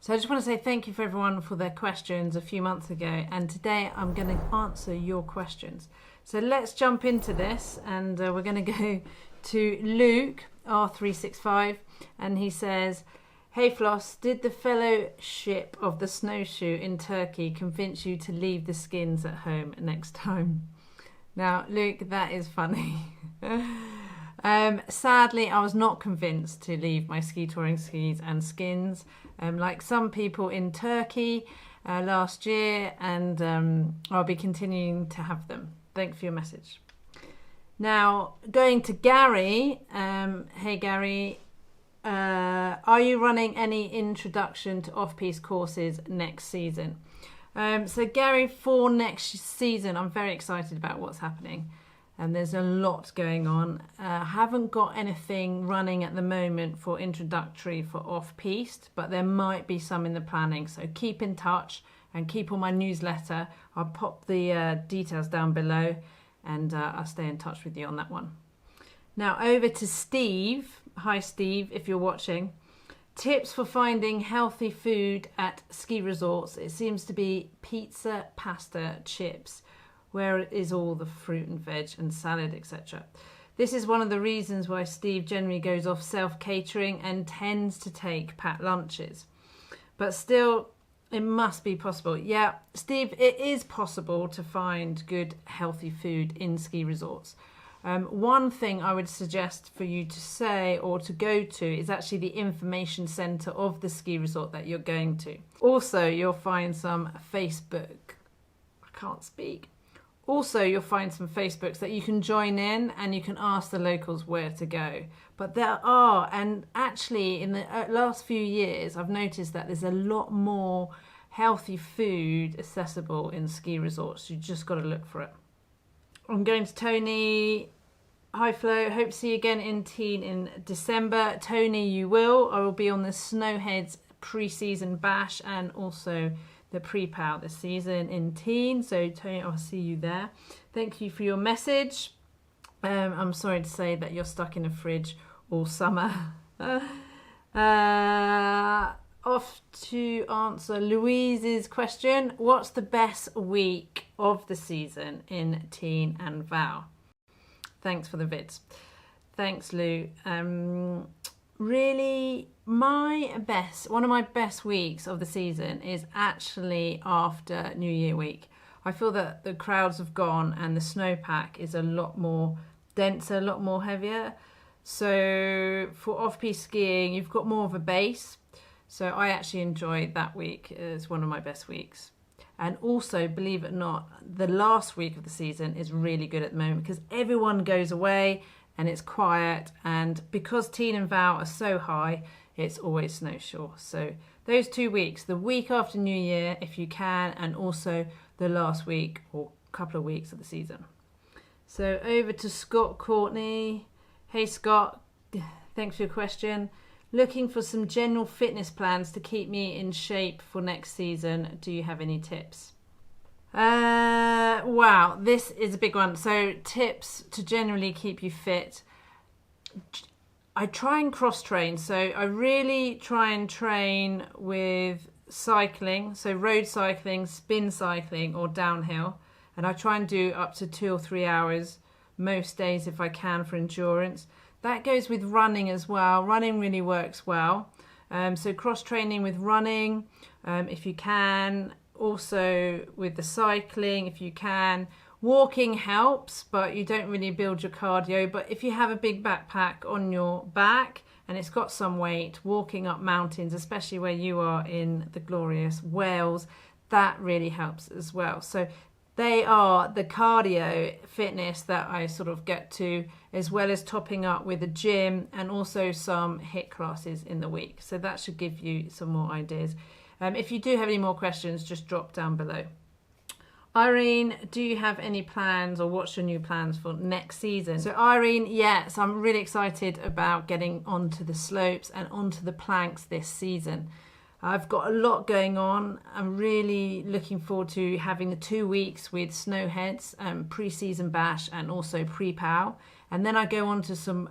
So I just want to say thank you for everyone for their questions a few months ago, and today I'm going to answer your questions. So let's jump into this, and we're going to go to Luke R365, and he says, "Hey Floss, did the fellowship of the snowshoe in Turkey convince you to leave the skins at home next time?" Now, Luke, that is funny. Sadly, I was not convinced to leave my ski touring skis and skins, like some people in Turkey last year, and I'll be continuing to have them. Thanks for your message. Now, going to Gary. Hey Gary, are you running any introduction to off-piste courses next season? So Gary, for next season, I'm very excited about what's happening. And there's a lot going on. Haven't got anything running at the moment for introductory for off-piste, but there might be some in the planning. So keep in touch and keep on my newsletter. I'll pop the details down below, and I'll stay in touch with you on that one. Now over to Steve. Hi Steve, if you're watching. Tips for finding healthy food at ski resorts. It seems to be pizza, pasta, chips. Where is all the fruit and veg and salad, etc. This is one of the reasons why Steve generally goes off self-catering and tends to take packed lunches. But still, it must be possible. Yeah, Steve, it is possible to find good, healthy food in ski resorts. One thing I would suggest for you to say or to go to is actually the information centre of the ski resort that you're going to. Also, you'll find some Facebook. I can't speak. Also, you'll find some Facebooks that you can join in and you can ask the locals where to go. But there are, and actually in the last few years, I've noticed that there's a lot more healthy food accessible in ski resorts. You just got to look for it. I'm going to Tony. Hi Flo, hope to see you again in Teen in December. Tony, you will. I will be on the Snowheads pre-season bash and also the pre-pow this season in Teen. So Tony, I'll see you there. Thank you for your message. I'm sorry to say that you're stuck in a fridge all summer. Off to answer Louise's question. What's the best week of the season in Teen and Val? Thanks for the vids. Thanks, Lou. Really, one of my best weeks of the season is actually after New Year week. I feel that the crowds have gone and the snowpack is a lot more denser, a lot more heavier. So for off-piste skiing, you've got more of a base. So I actually enjoyed that week. It's one of my best weeks. And also, believe it or not, the last week of the season is really good at the moment because everyone goes away and it's quiet. And because Teen and Val are so high, it's always snowshoe. So those 2 weeks, the week after New Year, if you can, and also the last week or couple of weeks of the season. So over to Scott Courtney. Hey Scott, thanks for your question. Looking for some general fitness plans to keep me in shape for next season. Do you have any tips? Wow, this is a big one. So tips to generally keep you fit. I try and cross train. So I really try and train with cycling. So road cycling, spin cycling or downhill. And I try and do up to 2 or 3 hours most days if I can for endurance. That goes with running as well. Running really works well. So cross-training with running, if you can. Also with the cycling, if you can. Walking helps, but you don't really build your cardio. But if you have a big backpack on your back and it's got some weight, walking up mountains, especially where you are in the glorious Wales, that really helps as well. So they are the cardio fitness that I sort of get to, as well as topping up with a gym and also some HIIT classes in the week. So that should give you some more ideas. If you do have any more questions, just drop down below. Irene, do you have any plans or what's your new plans for next season? So Irene, yes, I'm really excited about getting onto the slopes and onto the planks this season. I've got a lot going on. I'm really looking forward to having the 2 weeks with Snowheads, pre-season bash and also pre-pow. And then I go on to some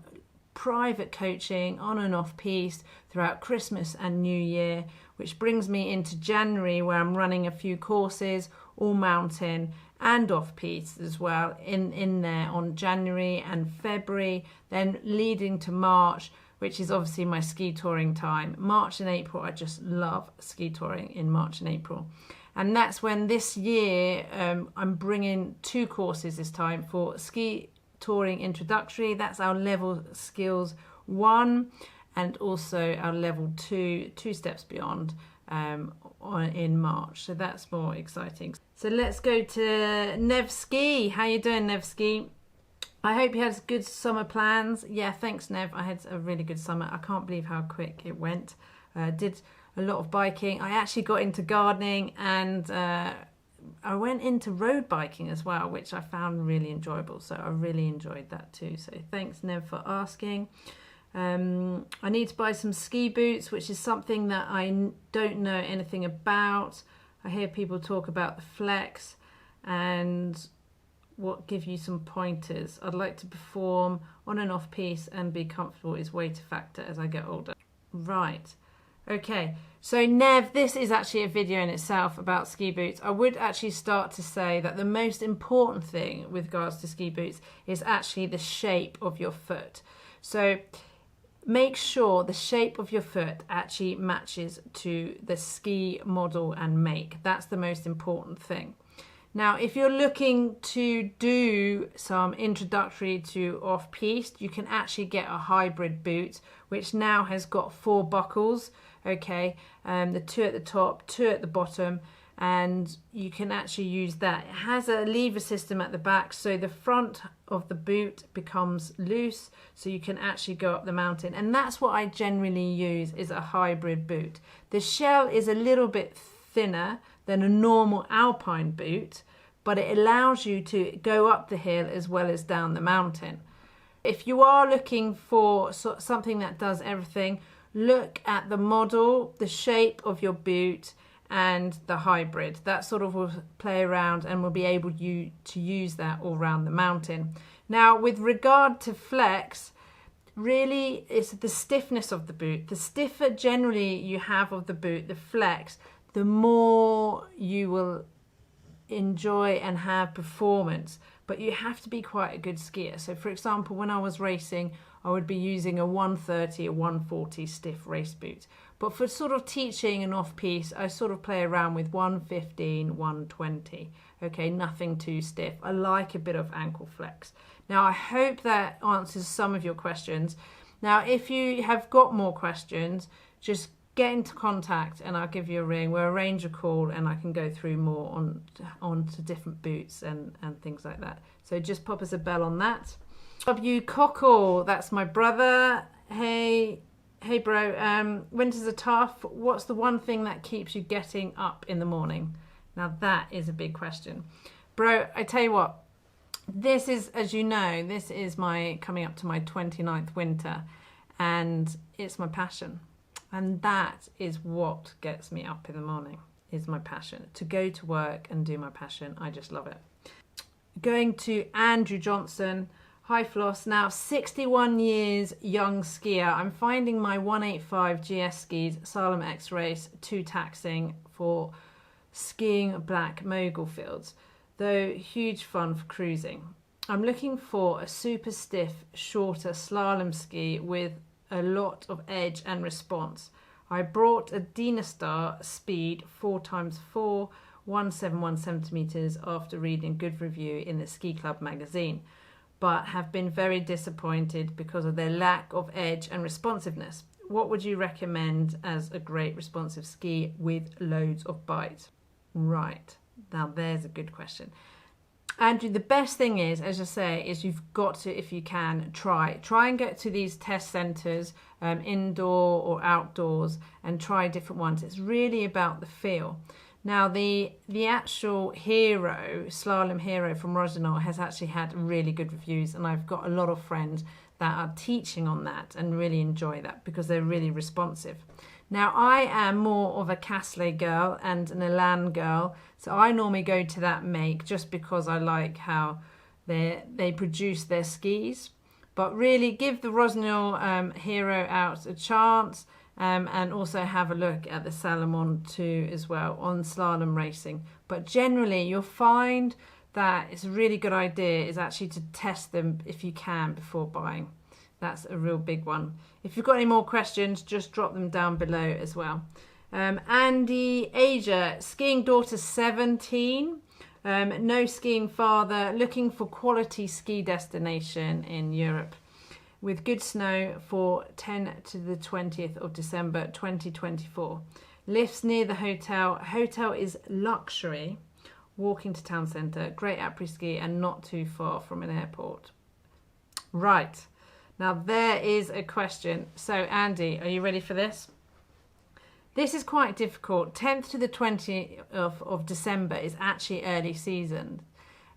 private coaching on and off piste throughout Christmas and New Year which brings me into January, where I'm running a few courses, all mountain and off-piste as well, in there on January and February, then leading to March, which is obviously my ski touring time. March and April, I just love ski touring in March and April. And that's when this year I'm bringing 2 courses this time for ski touring introductory. That's our level skills 1, and also our level 2 steps beyond in March. So that's more exciting. So let's go to Nevski. How you doing, Nevski? I hope you had good summer plans. Yeah, thanks, Nev. I had a really good summer. I can't believe how quick it went. Did a lot of biking. I actually got into gardening, and I went into road biking as well, which I found really enjoyable. So I really enjoyed that too. So thanks, Nev, for asking. I need to buy some ski boots, which is something that I don't know anything about. I hear people talk about the Flex and what give you some pointers. I'd like to perform on and off piste and be comfortable is weight factor as I get older. Right. Okay. So Nev, this is actually a video in itself about ski boots. I would actually start to say that the most important thing with regards to ski boots is actually the shape of your foot. So make sure the shape of your foot actually matches to the ski model and make. That's the most important thing. Now, if you're looking to do some introductory to off-piste, you can actually get a hybrid boot, which now has got 4 buckles, okay? The 2 at the top, 2 at the bottom, and you can actually use that. It has a lever system at the back, so the front of the boot becomes loose, so you can actually go up the mountain. And that's what I generally use, is a hybrid boot. The shell is a little bit thinner than a normal alpine boot, but it allows you to go up the hill as well as down the mountain. If you are looking for something that does everything, look at the model, the shape of your boot, and the hybrid. That sort of will play around and will be able to use that all around the mountain. Now, with regard to Flex, really it's the stiffness of the boot. The stiffer generally you have of the boot, the Flex, the more you will enjoy and have performance. But you have to be quite a good skier. So for example, when I was racing, I would be using a 130 or 140 stiff race boot. But for sort of teaching and off-piste, I sort of play around with 115, 120. Okay, nothing too stiff. I like a bit of ankle flex. Now, I hope that answers some of your questions. Now, if you have got more questions, just get into contact and I'll give you a ring. We'll arrange a call and I can go through more on to different boots and things like that. So just pop us a bell on that. W Cockle, that's my brother. Hey bro, winters are tough. What's the one thing that keeps you getting up in the morning? Now that is a big question. Bro, I tell you what, this is, as you know, this is my coming up to my 29th winter and it's my passion. And that is what gets me up in the morning, is my passion. To go to work and do my passion, I just love it. Going to Andrew Johnson. Hi Floss, now 61 years young skier. I'm finding my 185 GS skis, Salem X Race, too taxing for skiing black mogul fields, though huge fun for cruising. I'm looking for a super stiff, shorter slalom ski with a lot of edge and response. I brought a Dynastar Speed 4x4 171 centimeters after reading a good review in the Ski Club magazine, but have been very disappointed because of their lack of edge and responsiveness. What would you recommend as a great responsive ski with loads of bite? Right, now there's a good question. Andrew, the best thing is, as I say, is you've got to, if you can, try and get to these test centres, indoor or outdoors, and try different ones. It's really about the feel. Now, the actual Hero, Slalom Hero from Rosenau, has actually had really good reviews, and I've got a lot of friends that are teaching on that and really enjoy that because they're really responsive. Now, I am more of a Castle girl and an Elan girl, so I normally go to that make just because I like how they produce their skis. But really, give the Rosenau Hero out a chance and also have a look at the Salomon too as well on slalom racing. But generally you'll find that it's a really good idea is actually to test them if you can before buying. That's a real big one. If you've got any more questions, just drop them down below as well. Andy Asia, skiing daughter 17, no skiing father, looking for quality ski destination in Europe with good snow for 10 to the 20th of December 2024. Lifts near the hotel. Hotel is luxury. Walking to town centre, great après-ski and not too far from an airport. Right, now there is a question. So Andy, are you ready for this? This is quite difficult. 10th to the 20th of December is actually early season.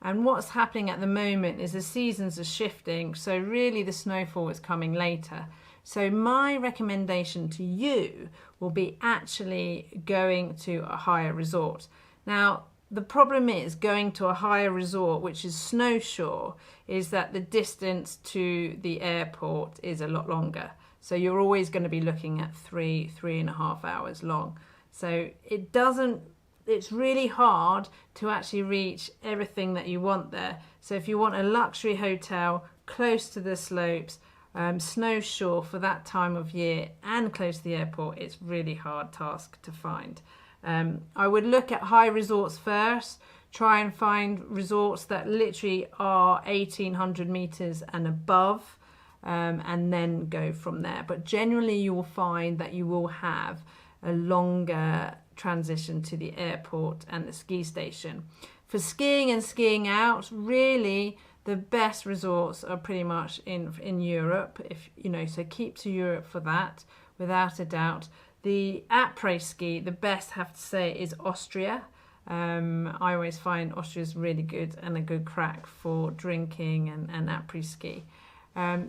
And what's happening at the moment is the seasons are shifting. So really the snowfall is coming later. So my recommendation to you will be actually going to a higher resort. Now, the problem is going to a higher resort, which is snowshoe, is that the distance to the airport is a lot longer. So you're always going to be looking at 3.5 hours long. So it's really hard to actually reach everything that you want there. So if you want a luxury hotel close to the slopes, snowshoe for that time of year and close to the airport, it's really hard task to find. I would look at high resorts first, try and find resorts that literally are 1,800 meters and above, and then go from there. But generally you will find that you will have a longer transition to the airport and the ski station. For skiing and skiing out, really the best resorts are pretty much in Europe, if you know, so keep to Europe for that without a doubt. The après-ski, the best, I have to say, is Austria. I always find Austria is really good and a good crack for drinking and après-ski.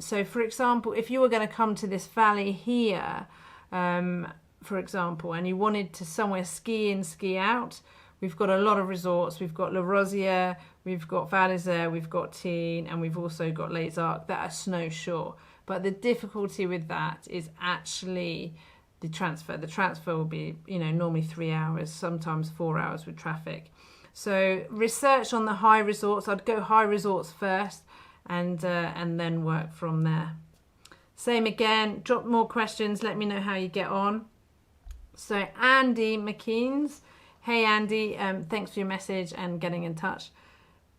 So for example, if you were going to come to this valley here, for example, and you wanted to somewhere ski in, ski out, we've got a lot of resorts. We've got La Rosière, we've got Val d'Isère, we've got Tignes, and we've also got Les Arcs that are snowshoe. But the difficulty with that is actually the transfer. The transfer will be, you know, normally 3 hours, sometimes 4 hours with traffic. So research on the high resorts. I'd go high resorts first and then work from there. Same again, drop more questions. Let me know how you get on. So Andy McKeans, hey Andy, thanks for your message and getting in touch.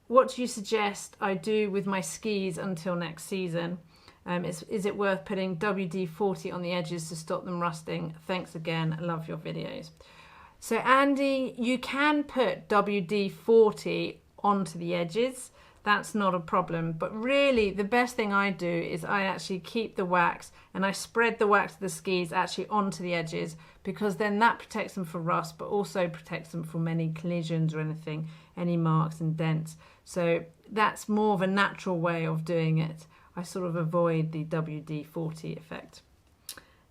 What do you suggest I do with my skis until next season? Is it worth putting WD-40 on the edges to stop them rusting? Thanks again, I love your videos. So Andy, you can put WD-40 onto the edges. That's not a problem. But really, the best thing I do is I actually keep the wax and I spread the wax of the skis actually onto the edges, because then that protects them for rust, but also protects them from any collisions or anything, any marks and dents. So that's more of a natural way of doing it. I sort of avoid the WD-40 effect.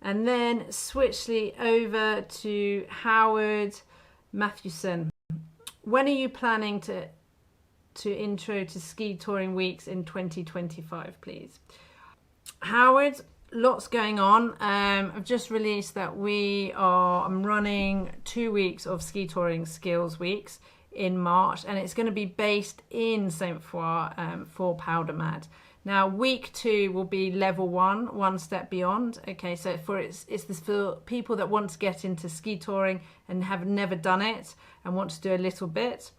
And then switchly over to Howard Mathewson. When are you planning to intro to ski touring weeks in 2025, please? Howard, lots going on. I've just released that I'm running 2 weeks of ski touring skills weeks in March, and it's going to be based in Saint Foy for Powder Mad. Now, week 2 will be level 1 step beyond. Okay, so it's this for people that want to get into ski touring and have never done it and want to do a little bit.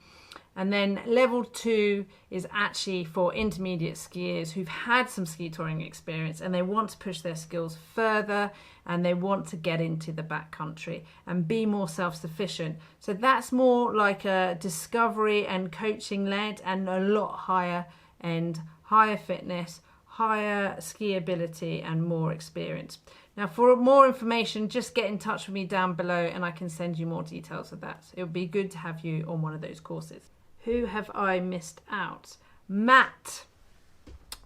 And then level 2 is actually for intermediate skiers who've had some ski touring experience and they want to push their skills further and they want to get into the backcountry and be more self-sufficient. So that's more like a discovery and coaching led and a lot higher end, higher fitness, higher ski ability and more experience. Now, for more information, just get in touch with me down below and I can send you more details of that. It would be good to have you on one of those courses. Who have I missed out? Matt,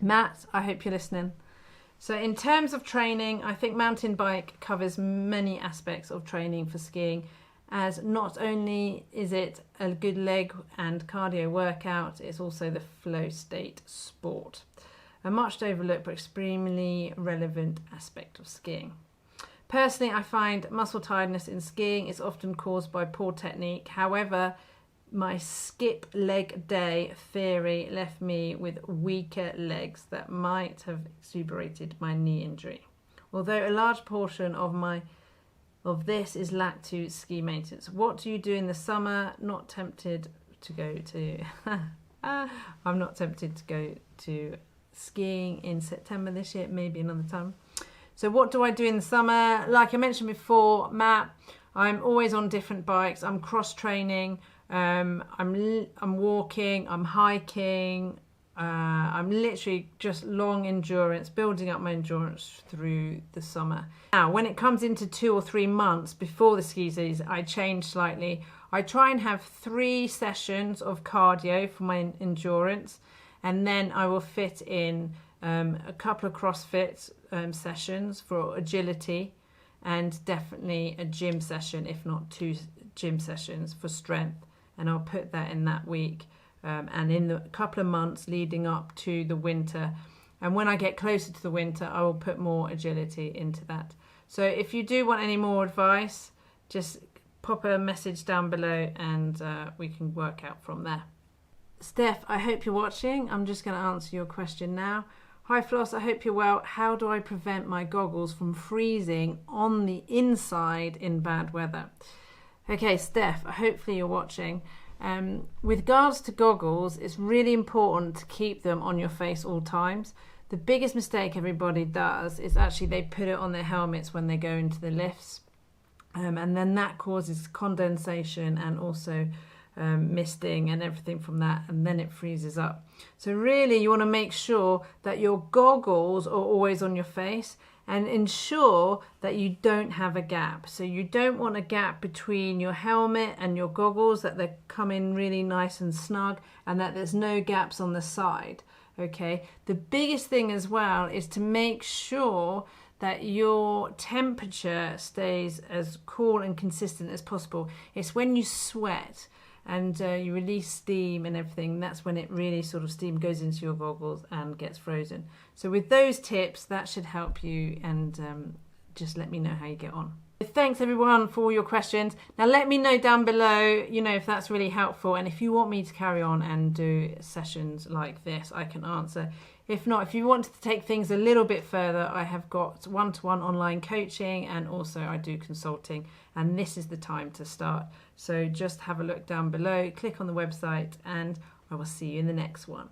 I hope you're listening. So in terms of training, I think mountain bike covers many aspects of training for skiing, as not only is it a good leg and cardio workout, it's also the flow state sport. A much overlooked but extremely relevant aspect of skiing. Personally, I find muscle tiredness in skiing is often caused by poor technique. However, my skip leg day theory left me with weaker legs that might have exacerbated my knee injury. Although a large portion of this is lacked to ski maintenance. What do you do in the summer? Not tempted to go to I'm not tempted to go to skiing in September this year, maybe another time. So what do I do in the summer? Like I mentioned before, Matt, I'm always on different bikes. I'm cross training. I'm walking. I'm hiking. I'm literally just long endurance, building up my endurance through the summer. Now, when it comes into 2 or 3 months before the ski season, I change slightly. I try and have 3 sessions of cardio for my endurance, and then I will fit in a couple of CrossFit sessions for agility, and definitely a gym session, if not 2 gym sessions for strength. And I'll put that in that week. And in the couple of months leading up to the winter. And when I get closer to the winter, I will put more agility into that. So if you do want any more advice, just pop a message down below and we can work out from there. Steph, I hope you're watching. I'm just going to answer your question now. Hi Floss, I hope you're well. How do I prevent my goggles from freezing on the inside in bad weather? Okay, Steph, hopefully you're watching. With regards to goggles, it's really important to keep them on your face all times. The biggest mistake everybody does is actually they put it on their helmets when they go into the lifts, and then that causes condensation and also misting and everything from that, and then it freezes up. So really you want to make sure that your goggles are always on your face, and ensure that you don't have a gap. So you don't want a gap between your helmet and your goggles, that they come in really nice and snug, and that there's no gaps on the side. Okay, the biggest thing as well is to make sure that your temperature stays as cool and consistent as possible. It's when you sweat and you release steam and everything, that's when it really sort of steam goes into your goggles and gets frozen. So with those tips, that should help you, and just let me know how you get on. Thanks everyone for all your questions. Now let me know down below, if that's really helpful, and if you want me to carry on and do sessions like this, I can answer. If not, if you want to take things a little bit further, I have got one-to-one online coaching, and also I do consulting, and this is the time to start. So just have a look down below, click on the website, and I will see you in the next one.